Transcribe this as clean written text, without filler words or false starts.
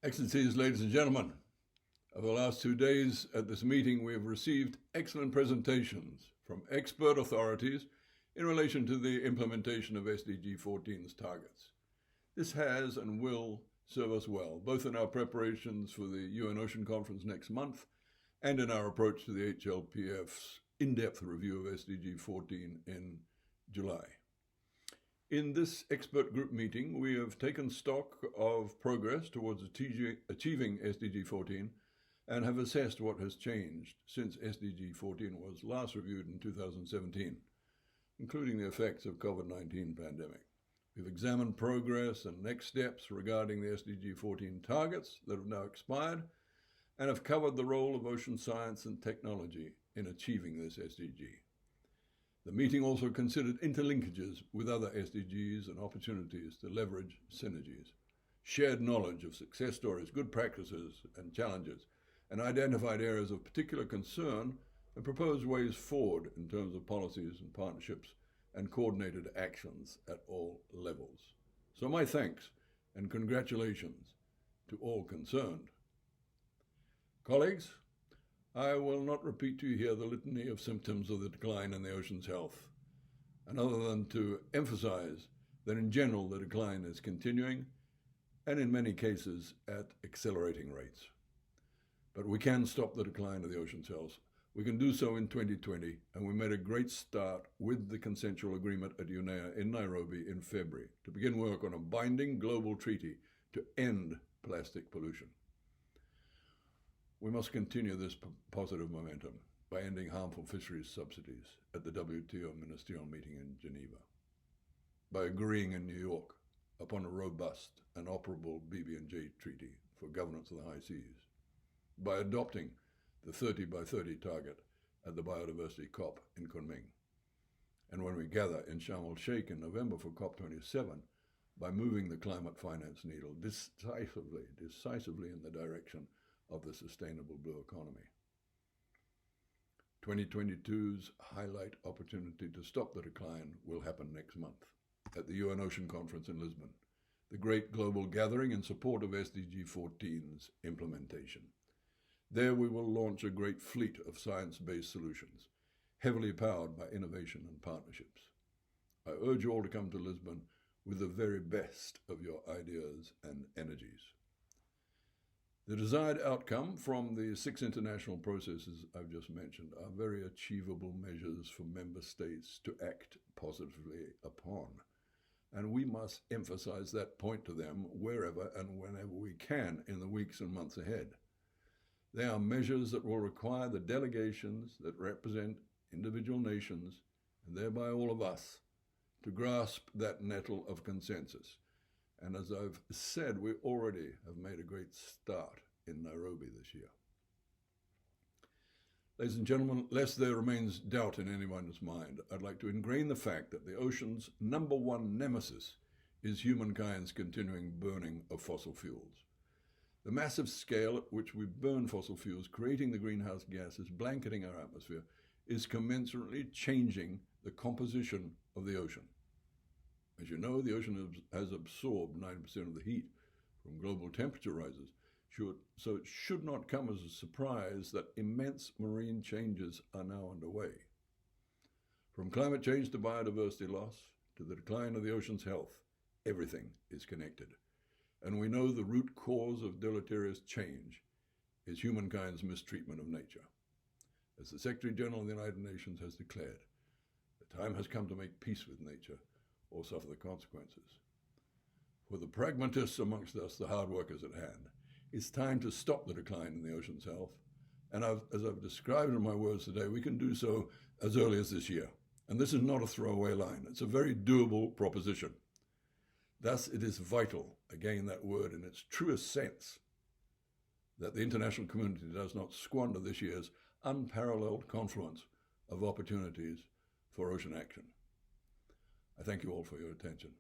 Excellencies, ladies and gentlemen, over the last 2 days at this meeting, we have received excellent presentations from expert authorities in relation to the implementation of SDG 14's targets. This has and will serve us well, both in our preparations for the UN Ocean Conference next month and in our approach to the HLPF's in-depth review of SDG 14 in July. In this expert group meeting, we have taken stock of progress towards achieving SDG 14 and have assessed what has changed since SDG 14 was last reviewed in 2017, including the effects of COVID-19 pandemic. We've examined progress and next steps regarding the SDG 14 targets that have now expired and have covered the role of ocean science and technology in achieving this SDG. The meeting also considered interlinkages with other SDGs and opportunities to leverage synergies, shared knowledge of success stories, good practices, and challenges, and identified areas of particular concern and proposed ways forward in terms of policies and partnerships and coordinated actions at all levels. So my thanks and congratulations to all concerned. Colleagues, I will not repeat to you here the litany of symptoms of the decline in the ocean's health, and other than to emphasize that in general the decline is continuing and in many cases at accelerating rates. But we can stop the decline of the ocean's health. We can do so in 2020, and we made a great start with the consensual agreement at UNEA in Nairobi in February to begin work on a binding global treaty to end plastic pollution. We must continue this positive momentum by ending harmful fisheries subsidies at the WTO ministerial meeting in Geneva, by agreeing in New York upon a robust and operable BB&J treaty for governance of the high seas, by adopting the 30 by 30 target at the Biodiversity COP in Kunming, and when we gather in Sharm el-Sheikh in November for COP27, by moving the climate finance needle decisively in the direction of the sustainable blue economy. 2022's highlight opportunity to stop the decline will happen next month at the UN Ocean Conference in Lisbon, the great global gathering in support of SDG 14's implementation. There we will launch a great fleet of science-based solutions, heavily powered by innovation and partnerships. I urge you all to come to Lisbon with the very best of your ideas and energies. The desired outcome from the 6 international processes I've just mentioned are very achievable measures for member states to act positively upon. And we must emphasize that point to them wherever and whenever we can in the weeks and months ahead. They are measures that will require the delegations that represent individual nations, and thereby all of us, to grasp that nettle of consensus. And as I've said, we already have made a great start in Nairobi this year. Ladies and gentlemen, lest there remains doubt in anyone's mind, I'd like to ingrain the fact that the ocean's #1 nemesis is humankind's continuing burning of fossil fuels. The massive scale at which we burn fossil fuels, creating the greenhouse gases blanketing our atmosphere, is commensurately changing the composition of the ocean. As you know, the ocean has absorbed 90% of the heat from global temperature rises, so it should not come as a surprise that immense marine changes are now underway. From climate change to biodiversity loss to the decline of the ocean's health, everything is connected. And we know the root cause of deleterious change is humankind's mistreatment of nature. As the Secretary General of the United Nations has declared, the time has come to make peace with nature or suffer the consequences. For the pragmatists amongst us, the hard work is at hand. It's time to stop the decline in the ocean's health. And as I've described in my words today, we can do so as early as this year. And this is not a throwaway line. It's a very doable proposition. Thus, it is vital, again that word in its truest sense, that the international community does not squander this year's unparalleled confluence of opportunities for ocean action. I thank you all for your attention.